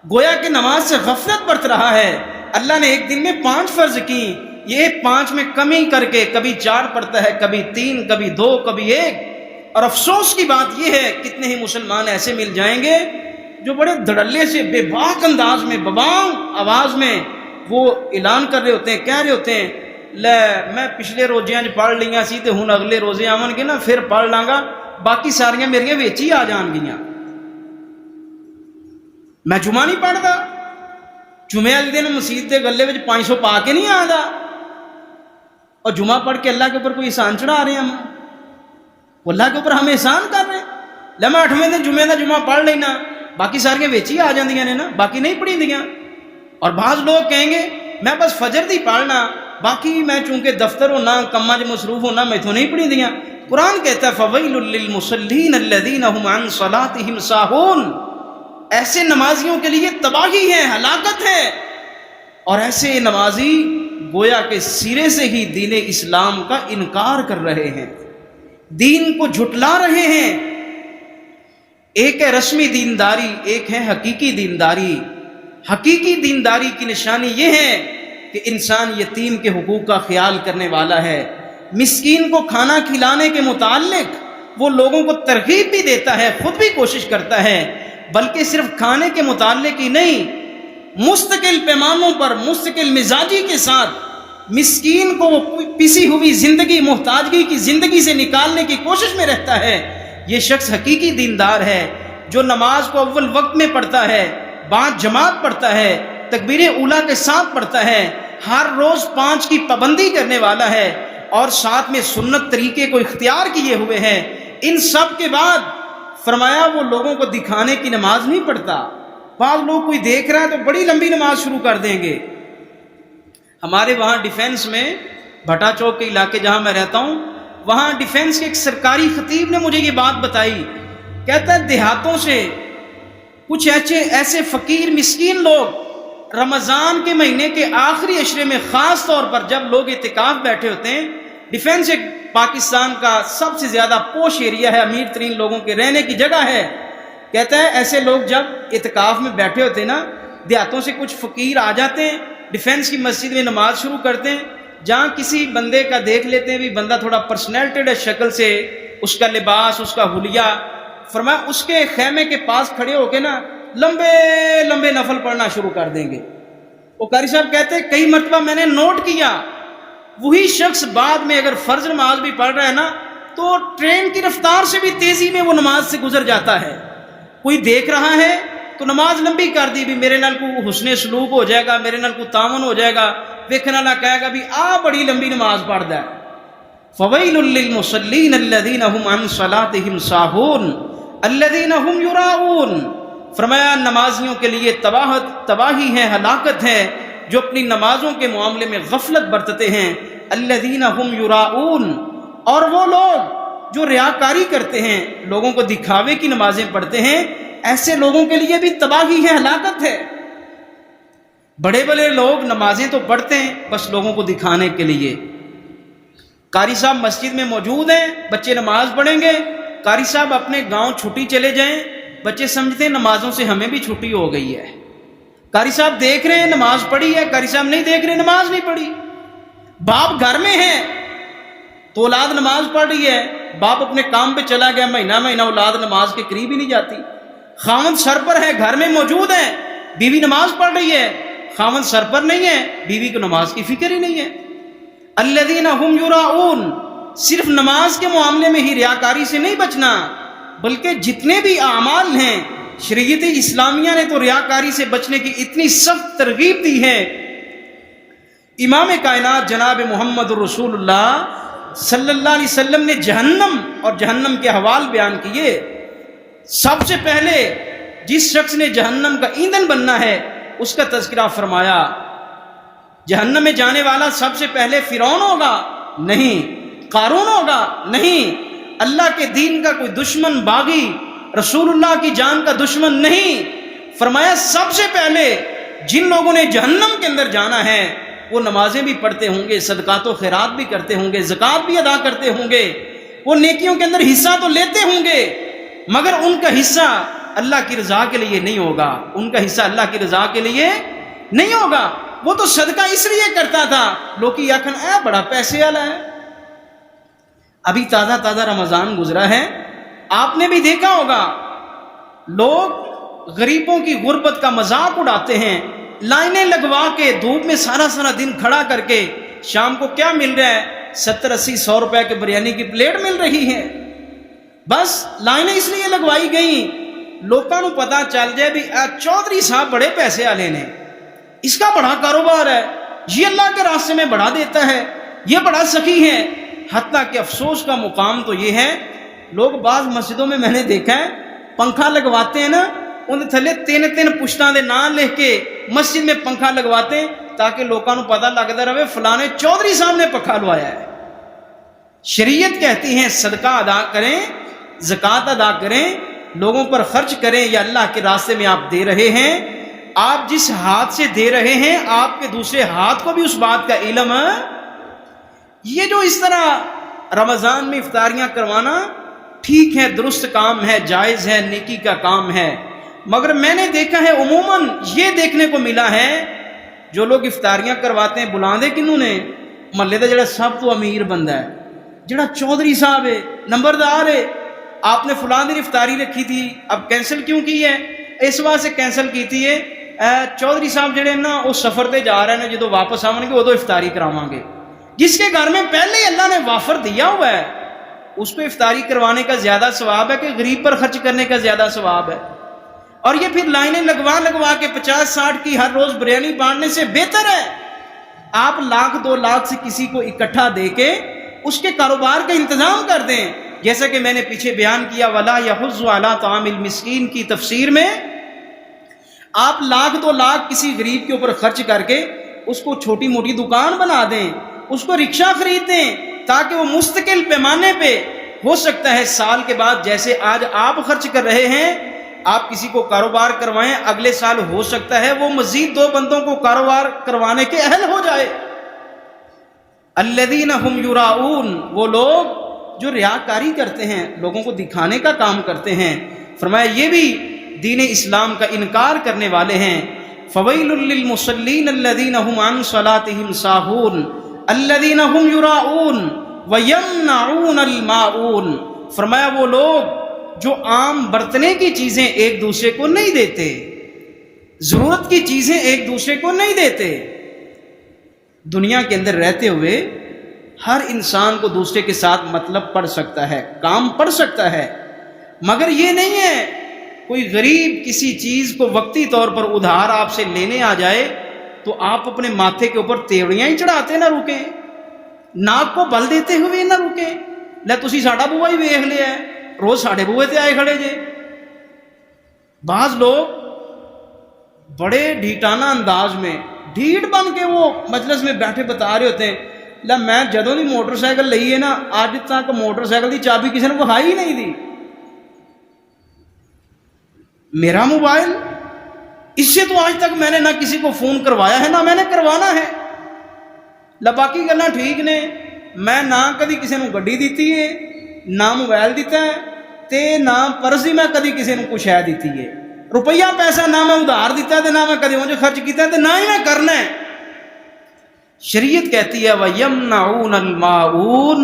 Speaker 1: گویا کہ نماز سے غفلت برت رہا ہے۔ اللہ نے ایک دن میں 5 فرض کی، یہ 5 میں کمی کر کے کبھی 4 پڑھتا ہے، کبھی 3، کبھی 2، کبھی 1۔ اور افسوس کی بات یہ ہے کتنے ہی مسلمان ایسے مل جائیں گے جو بڑے دھڑلے سے بے باک انداز میں ببانگ آواز میں وہ اعلان کر رہے ہوتے ہیں، کہہ رہے ہوتے ہیں لے میں پچھلے روزیاں پڑھ لیاں سی تے ہن اگلے روزے آون گے نا پھر پڑھ لاں گا، باقی ساریاں میریاں وچ ہی آ جان گیاں، میں جمعہ نہیں پڑھدا، جمعے والے دن مسجد دے گلے وچ 500 پا کے نہیں آندا، اور جمعہ پڑھ کے اللہ کے اوپر کوئی احسان چڑھا رہے ہیں ہم، وہ اللہ کے اوپر ہمیں احسان کر رہے ہیں۔ لے میں 8ویں دن جمعے دا جمعہ پڑھ لینا، باقی ساریاں وچ ہی آ جاندیاں نے نا، باقی نہیں پڑھی دیاں۔ اور بعض لوگ کہیں گے میں بس فجر دی پڑھنا، باقی میں چونکہ دفتر ہونا کماں وچ مصروف ہونا میں تو نہیں پڑھی دیاں۔ قرآن کہتا ہے فویل للمصلین الذین هم عن صلاتهم ساہون، ایسے نمازیوں کے لیے تباہی ہے، ہلاکت ہے۔ اور ایسے نمازی گویا کہ سرے سے ہی دین اسلام کا انکار کر رہے ہیں، دین کو جھٹلا رہے ہیں۔ ایک ہے رسمی دینداری، ایک ہے حقیقی دینداری۔ حقیقی دینداری کی نشانی یہ ہے کہ انسان یتیم کے حقوق کا خیال کرنے والا ہے، مسکین کو کھانا کھلانے کے متعلق وہ لوگوں کو ترغیب بھی دیتا ہے، خود بھی کوشش کرتا ہے، بلکہ صرف کھانے کے متعلق ہی نہیں، مستقل پیمانوں پر مستقل مزاجی کے ساتھ مسکین کو وہ پسی ہوئی زندگی، محتاجگی کی زندگی سے نکالنے کی کوشش میں رہتا ہے۔ یہ شخص حقیقی دیندار ہے جو نماز کو اول وقت میں پڑھتا ہے، بعد جماعت پڑھتا ہے، تکبیر اولیٰ کے ساتھ پڑھتا ہے، ہر روز 5 کی پابندی کرنے والا ہے، اور ساتھ میں سنت طریقے کو اختیار کیے ہوئے ہیں۔ ان سب کے بعد فرمایا وہ لوگوں کو دکھانے کی نماز نہیں پڑھتا۔ بعض لوگ کوئی دیکھ رہا ہے تو بڑی لمبی نماز شروع کر دیں گے۔ ہمارے وہاں ڈیفینس میں بھٹا چوک کے علاقے جہاں میں رہتا ہوں، وہاں ڈیفینس کے ایک سرکاری خطیب نے مجھے یہ بات بتائی، کہتا ہے دیہاتوں سے کچھ ایسے فقیر مسکین لوگ رمضان کے مہینے کے آخری عشرے میں خاص طور پر جب لوگ اعتکاف بیٹھے ہوتے ہیں، ڈیفینس ایک پاکستان کا سب سے زیادہ پوش ایریا ہے، امیر ترین لوگوں کے رہنے کی جگہ ہے، کہتا ہے ایسے لوگ جب اعتکاف میں بیٹھے ہوتے ہیں نا، دیہاتوں سے کچھ فقیر آ جاتے ہیں، ڈیفینس کی مسجد میں نماز شروع کرتے ہیں، جہاں کسی بندے کا دیکھ لیتے ہیں بھی بندہ تھوڑا پرسنالٹیڈ ہے شکل سے، اس کا لباس، اس کا حلیہ، فرمایا اس کے خیمے کے پاس کھڑے ہو کے نا لمبے لمبے نفل پڑھنا شروع کر دیں گے۔ وہ قاری صاحب کہتے ہیں کئی مرتبہ میں نے نوٹ کیا وہی شخص بعد میں اگر فرض نماز بھی پڑھ رہا ہے نا تو ٹرین کی رفتار سے بھی تیزی میں وہ نماز سے گزر جاتا ہے۔ کوئی دیکھ رہا ہے تو نماز لمبی کر دی بھی میرے نال کو حسن سلوک ہو جائے گا، میرے نال کو تعاون ہو جائے گا، دیکھنے والا کہے گا بھی بڑی لمبی نماز پڑھدا ہے۔ فویل للمصلین الذین هم عن صلاتهم ساہون الذین هم یراؤون، فرمایا نمازیوں کے لیے تباہی ہے، ہلاکت ہے جو اپنی نمازوں کے معاملے میں غفلت برتتے ہیں۔ الذین هم یراؤون، اور وہ لوگ جو ریاکاری کرتے ہیں، لوگوں کو دکھاوے کی نمازیں پڑھتے ہیں، ایسے لوگوں کے لیے بھی تباہی ہے، ہلاکت ہے۔ بڑے بڑے لوگ نمازیں تو پڑھتے ہیں بس لوگوں کو دکھانے کے لیے۔ قاری صاحب مسجد میں موجود ہیں، بچے نماز پڑھیں گے، قاری صاحب اپنے گاؤں چھٹی چلے جائیں، بچے سمجھتے ہیں نمازوں سے ہمیں بھی چھٹی ہو گئی ہے۔ قاری صاحب دیکھ رہے ہیں نماز پڑھی ہے، قاری صاحب نہیں دیکھ رہے نماز نہیں پڑھی۔ باپ گھر میں ہے تو اولاد نماز پڑھ رہی ہے، باپ اپنے کام پہ چلا گیا، مہینہ اولاد نماز کے قریب ہی نہیں جاتی۔ خاوند سر پر ہے، گھر میں موجود ہے، بیوی نماز پڑھ رہی ہے، خاوند سر پر نہیں ہے، بیوی کو نماز کی فکر ہی نہیں ہے۔ الذین هم یراؤون، صرف نماز کے معاملے میں ہی ریاکاری سے نہیں بچنا، بلکہ جتنے بھی اعمال ہیں شریعت اسلامیہ نے تو ریاکاری سے بچنے کی اتنی سخت ترغیب دی ہے۔ امام کائنات جناب محمد رسول اللہ صلی اللہ علیہ وسلم نے جہنم اور جہنم کے حوال بیان کیے۔ سب سے پہلے جس شخص نے جہنم کا ایندھن بننا ہے اس کا تذکرہ فرمایا۔ جہنم میں جانے والا سب سے پہلے فرعون ہوگا؟ نہیں۔ قارون ہوگا؟ نہیں۔ اللہ کے دین کا کوئی دشمن، باغی، رسول اللہ کی جان کا دشمن نہیں۔ فرمایا سب سے پہلے جن لوگوں نے جہنم کے اندر جانا ہے وہ نمازیں بھی پڑھتے ہوں گے، صدقات و خیرات بھی کرتے ہوں گے، زکوٰۃ بھی ادا کرتے ہوں گے، وہ نیکیوں کے اندر حصہ تو لیتے ہوں گے، مگر ان کا حصہ اللہ کی رضا کے لیے نہیں ہوگا، ان کا حصہ اللہ کی رضا کے لیے نہیں ہوگا۔ وہ تو صدقہ اس لیے کرتا تھا لوگ آکھن اے بڑا پیسے والا ہے۔ ابھی تازہ رمضان گزرا ہے، آپ نے بھی دیکھا ہوگا لوگ غریبوں کی غربت کا مذاق اڑاتے ہیں، لائنیں لگوا کے دھوپ میں سارا دن کھڑا کر کے، شام کو کیا مل رہا ہے؟ 70-80-100 روپے کے بریانی کی پلیٹ مل رہی ہے۔ بس لائنیں اس لیے لگوائی گئیں لوگوں کو پتا چل جائے بھی چودھری صاحب بڑے پیسے والے نے، اس کا بڑا کاروبار ہے، یہ اللہ کے راستے میں بڑھا دیتا ہے، یہ بڑا سخی ہے۔ حتیٰ کہ افسوس کا مقام تو یہ ہے، لوگ بعض مسجدوں میں نے دیکھا ہے پنکھا لگواتے ہیں نا، ان تھلے 3 پشتاں دے نام لکھ کے مسجد میں پنکھا لگواتے ہیں تاکہ لوگوں کو پتہ لگتا رہے فلانے چودھری صاحب نے پنکھا لوایا ہے۔ شریعت کہتی ہے صدقہ ادا کریں، زکوٰۃ ادا کریں، لوگوں پر خرچ کریں، یا اللہ کے راستے میں آپ دے رہے ہیں، آپ جس ہاتھ سے دے رہے ہیں آپ کے دوسرے ہاتھ کو بھی اس بات کا علم ہے۔ یہ جو اس طرح رمضان میں افطاریاں کروانا ٹھیک ہے، درست کام ہے، جائز ہے، نیکی کا کام ہے، مگر میں نے دیکھا ہے عموماً یہ دیکھنے کو ملا ہے جو لوگ افطاریاں کرواتے ہیں بلاندے کنوں نے؟ محلے کا جڑا سب تو امیر بندہ ہے، جڑا چودھری صاحب ہے، نمبردار ہے، آپ نے فلاں دن افطاری رکھی تھی اب کینسل کیوں کی ہے؟ اس واسطے کینسل کی ہے چودھری صاحب جڑے نا وہ سفر تے جا رہے ہیں، جدو واپس آؤں گے ادو افطاری کراواں گے۔ جس کے گھر میں پہلے ہی اللہ نے وافر دیا ہوا ہے اس کو افطاری کروانے کا زیادہ ثواب ہے کہ غریب پر خرچ کرنے کا زیادہ ثواب ہے؟ اور یہ پھر لائنیں لگوا کے 50-60 کی ہر روز بریانی بانٹنے سے بہتر ہے آپ 1,00,000-2 لاکھ سے کسی کو اکٹھا دے کے اس کے کاروبار کا انتظام کر دیں، جیسا کہ میں نے پیچھے بیان کیا وَلَا يَحُضُّ عَلَىٰ طَعَامِ الْمِسْكِينِ کی تفسیر میں، آپ 1,00,000-2 لاکھ کسی غریب کے اوپر خرچ کر کے اس کو چھوٹی موٹی دکان بنا دیں، اس کو رکشہ خرید دیں تاکہ وہ مستقل پیمانے پہ ہو سکتا ہے سال کے بعد جیسے آج آپ خرچ کر رہے ہیں آپ کسی کو کاروبار کروائیں، اگلے سال ہو سکتا ہے وہ مزید 2 بندوں کو کاروبار کروانے کے اہل ہو جائے۔ الذین هم یراؤون، وہ لوگ جو ریاکاری کرتے ہیں، لوگوں کو دکھانے کا کام کرتے ہیں، فرمایا یہ بھی دین اسلام کا انکار کرنے والے ہیں۔ فویل للمصلین الذین هم عن صلاتهم ساہون الذین هم یراؤون ویمنعون الماعون، فرمایا وہ لوگ جو عام برتنے کی چیزیں ایک دوسرے کو نہیں دیتے، ضرورت کی چیزیں ایک دوسرے کو نہیں دیتے۔ دنیا کے اندر رہتے ہوئے ہر انسان کو دوسرے کے ساتھ مطلب پڑ سکتا ہے، کام پڑ سکتا ہے، مگر یہ نہیں ہے کوئی غریب کسی چیز کو وقتی طور پر ادھار آپ سے لینے آ جائے تو آپ اپنے ماتھے کے اوپر تیوڑیاں ہی چڑھاتے نہ رکیں، ناک کو بل دیتے ہوئے نہ رکیں، لے تسی ساڈا بوا ہی ویکھ لیا ہے، روز ساڑھے بوئے تے آئے کھڑے جے۔ بعض لوگ بڑے ڈھیٹانہ انداز میں ڈھیٹ بن کے وہ مجلس میں بیٹھے بتا رہے ہوتے ہیں لے میں جدوں دی موٹر سائیکل لئی ہے نا آج تک موٹر سائیکل دی چابی کسی نے وہائی نہیں دی، میرا موبائل اس سے تو آج تک میں نے نہ کسی کو فون کروایا ہے نہ میں نے کروانا ہے، باقی گلاں ٹھیک نے، میں نہ کدی کسی نے گڈی دیتی ہے نہ موبائل دیتا ہے تے نہ پرس ہی میں کدی کسی نے کچھ ہے دیتی ہے، روپیہ پیسہ نہ میں ادھار دیتا ہے نہ میں کدی مجھے خرچ کیتا ہے نہ ہی میں کرنا ہے۔ شریعت کہتی ہے وَيَمْنَعُونَ الْمَاعُونَ،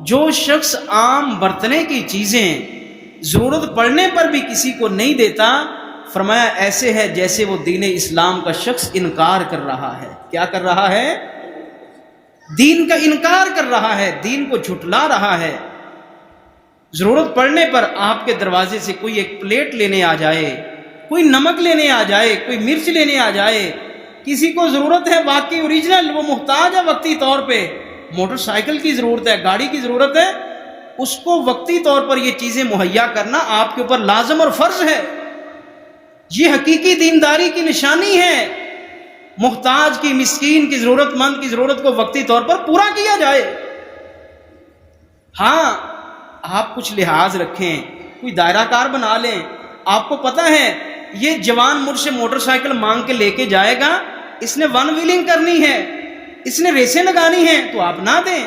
Speaker 1: جو شخص عام برتنے کی چیزیں ضرورت پڑنے پر بھی کسی کو نہیں دیتا فرمایا ایسے ہے جیسے وہ دین اسلام کا شخص انکار کر رہا ہے. کیا کر رہا ہے؟ دین کا انکار کر رہا ہے، دین کو جھٹلا رہا ہے. ضرورت پڑنے پر آپ کے دروازے سے کوئی ایک پلیٹ لینے آ جائے، کوئی نمک لینے آ جائے، کوئی مرچ لینے آ جائے، کسی کو ضرورت ہے واقعی اوریجنل، وہ محتاج ہے وقتی طور پہ، موٹر سائیکل کی ضرورت ہے، گاڑی کی ضرورت ہے، اس کو وقتی طور پر یہ چیزیں مہیا کرنا آپ کے اوپر لازم اور فرض ہے. یہ حقیقی دینداری کی نشانی ہے. محتاج کی، مسکین کی، ضرورت مند کی ضرورت کو وقتی طور پر پورا کیا جائے. ہاں آپ کچھ لحاظ رکھیں، کوئی دائرہ کار بنا لیں. آپ کو پتہ ہے یہ جوان مجھ سے موٹر سائیکل مانگ کے لے کے جائے گا، اس نے ون ویلنگ کرنی ہے، اس نے ریسیں لگانی ہیں، تو آپ نہ دیں.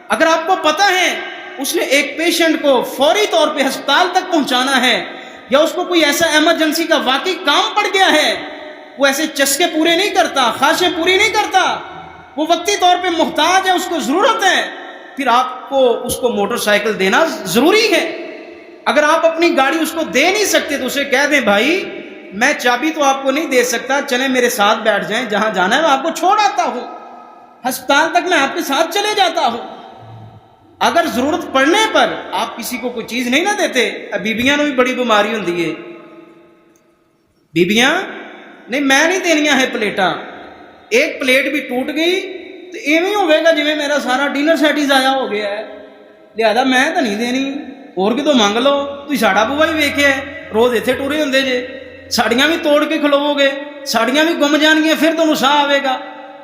Speaker 1: اگر آپ کو پتہ ہے اس نے ایک پیشنٹ کو فوری طور پہ ہسپتال تک پہنچانا ہے، یا اس کو کوئی ایسا ایمرجنسی کا واقعی کام پڑ گیا ہے، وہ ایسے چسکے پورے نہیں کرتا، خواہشیں پوری نہیں کرتا، وہ وقتی طور پہ محتاج ہے، اس کو ضرورت ہے، پھر آپ کو اس کو موٹر سائیکل دینا ضروری ہے. اگر آپ اپنی گاڑی اس کو دے نہیں سکتے تو اسے کہہ دیں بھائی میں چابی تو آپ کو نہیں دے سکتا، چلیں میرے ساتھ بیٹھ جائیں، جہاں جانا ہے میں آپ کو چھوڑ آتا ہوں، ہسپتال تک میں آپ کے ساتھ چلے جاتا ہوں. اگر ضرورت پڑنے پر آپ کسی کو کوئی چیز نہیں نہ دیتے. بیبیاں نے بھی بڑی بیماری ہوندی ہے، بیبیاں نہیں میں نہیں دینیاں ہے پلیٹاں، ایک پلیٹ بھی ٹوٹ گئی تو ایویں ہوئے گا جی میرا سارا ڈنر سیٹ ہی ضائع ہو گیا ہے، لہذا میں تو نہیں دینی، اور کتوں منگ لو. تھی ساڑا بوا ہی ویکھیا ہے، روز اتنے ٹورے ہوندے جے، ساڑیاں بھی توڑ کے کھلوو گے، ساڑیاں بھی گم جانگیاں، پھر تمہیں ساہ آئے گا.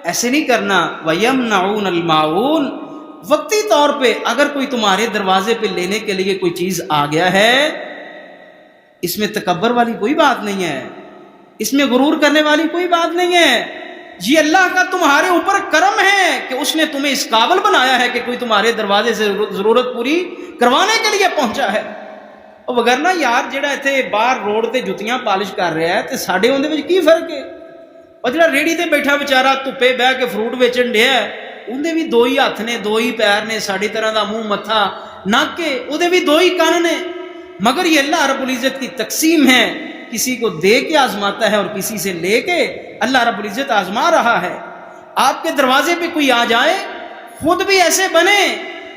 Speaker 1: ایسے نہیں کرنا. وَيَمْنَعُونَ الْمَاعُونَ. وقتی طور پہ اگر کوئی تمہارے دروازے پہ لینے کے لیے کوئی چیز آ گیا ہے، اس میں تکبر والی کوئی بات نہیں ہے، اس میں غرور کرنے والی کوئی بات نہیں ہے. یہ اللہ کا تمہارے اوپر کرم ہے کہ اس نے تمہیں اس قابل بنایا ہے کہ کوئی تمہارے دروازے سے ضرورت پوری کروانے کے لیے پہنچا ہے. اور وگرنہ یار جڑا اتنے باہر روڈ تے جتیاں پالش کر رہا ہے تے ساڈے اندر وچ کی فرق ہے؟ اور جڑا ریڑھی تے بیٹھا بیچارہ دھوپے بہ کے فروٹ ویچن ڈیا ہے، اندے بھی دو ہی ہاتھ نے، دو ہی پیر نے، ساڑی طرح دا منہ متھا نک کے، اودے بھی دو ہی کان نے. مگر یہ اللہ رب العزت کی تقسیم ہے، کسی کو دے کے آزماتا ہے اور کسی سے لے کے اللہ رب العزت آزما رہا ہے. آپ کے دروازے پہ کوئی آ جائے، خود بھی ایسے بنے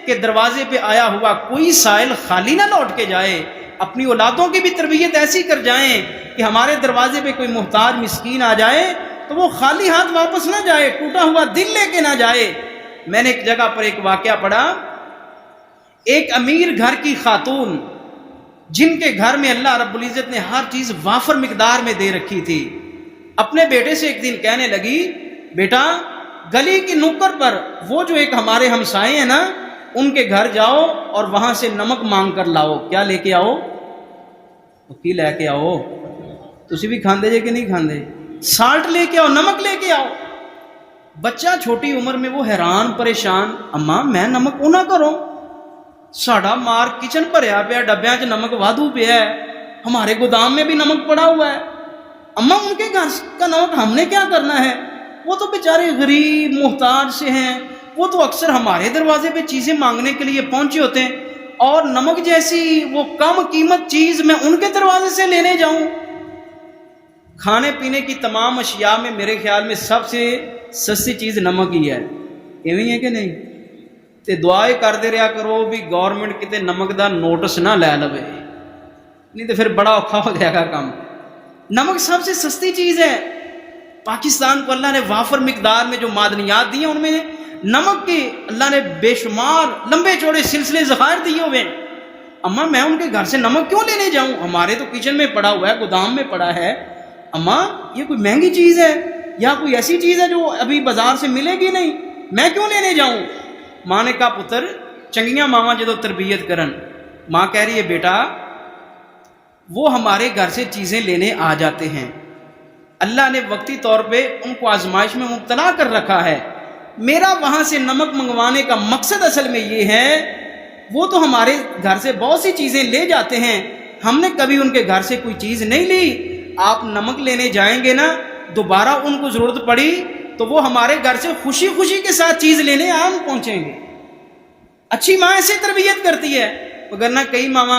Speaker 1: کہ دروازے پہ آیا ہوا کوئی سائل خالی نہ لوٹ کے جائے. اپنی اولادوں کی بھی تربیت ایسی کر جائیں کہ ہمارے دروازے پہ کوئی محتاج مسکین آ جائے تو وہ خالی ہاتھ واپس نہ جائے، ٹوٹا ہوا دل لے کے نہ جائے. میں نے ایک جگہ پر ایک واقعہ پڑھا، ایک امیر گھر کی خاتون جن کے گھر میں اللہ رب العزت نے ہر چیز وافر مقدار میں دے رکھی تھی، اپنے بیٹے سے ایک دن کہنے لگی بیٹا گلی کی نکڑ پر وہ جو ایک ہمارے ہمسائے ہیں نا ان کے گھر جاؤ اور وہاں سے نمک مانگ کر لاؤ. کیا لے کے آؤ؟ کی لے کے آؤ؟ تسی بھی کھاندے جے کہ نہیں کھاندے؟ سالٹ لے کے آؤ، نمک لے کے آؤ. بچہ چھوٹی عمر میں وہ حیران پریشان، اماں میں نمک کو نہ کروں، ساڑا مار کچن بھریا پیا ڈبیاں چ نمک وادھو پیا ہے، ہمارے گودام میں بھی نمک پڑا ہوا ہے، اماں ان کے گھر کا نمک ہم نے کیا کرنا ہے؟ وہ تو بیچارے غریب محتاج سے ہیں، وہ تو اکثر ہمارے دروازے پہ چیزیں مانگنے کے لیے پہنچے ہوتے ہیں، اور نمک جیسی وہ کم قیمت چیز میں ان کے دروازے سے لینے جاؤں؟ کھانے پینے کی تمام اشیاء میں میرے خیال میں سب سے سستی چیز نمک ہی ہے، ایویں ہے کہ نہیں؟ تے دعائیں کرتے رہا کرو بھی گورنمنٹ کتے نمک دا نوٹس نہ لے لوے، نہیں تو پھر بڑا اوکھا ہو جائے گا کام. نمک سب سے سستی چیز ہے. پاکستان کو اللہ نے وافر مقدار میں جو معدنیات دی ہیں ان میں نمک کے اللہ نے بے شمار لمبے چوڑے سلسلے ذخائر دیے ہوئے. اماں میں ان کے گھر سے نمک کیوں لینے جاؤں؟ ہمارے تو کچن میں پڑا ہوا ہے، گودام میں پڑا ہے. اماں یہ کوئی مہنگی چیز ہے یا کوئی ایسی چیز ہے جو ابھی بازار سے ملے گی نہیں، میں کیوں لینے جاؤں؟ ماں نے کہا پتر چنگیاں ماواں جدو تربیت کرن، ماں کہہ رہی ہے بیٹا وہ ہمارے گھر سے چیزیں لینے آ جاتے ہیں، اللہ نے وقتی طور پہ ان کو آزمائش میں مبتلا کر رکھا ہے. میرا وہاں سے نمک منگوانے کا مقصد اصل میں یہ ہے وہ تو ہمارے گھر سے بہت سی چیزیں لے جاتے ہیں، ہم نے کبھی ان کے گھر سے کوئی چیز نہیں لی. آپ نمک لینے جائیں گے نا، دوبارہ ان کو ضرورت پڑی تو وہ ہمارے گھر سے خوشی خوشی کے ساتھ چیز لینے عام پہنچیں گے. اچھی ماں ایسے تربیت کرتی ہے. وگرنہ کئی ماما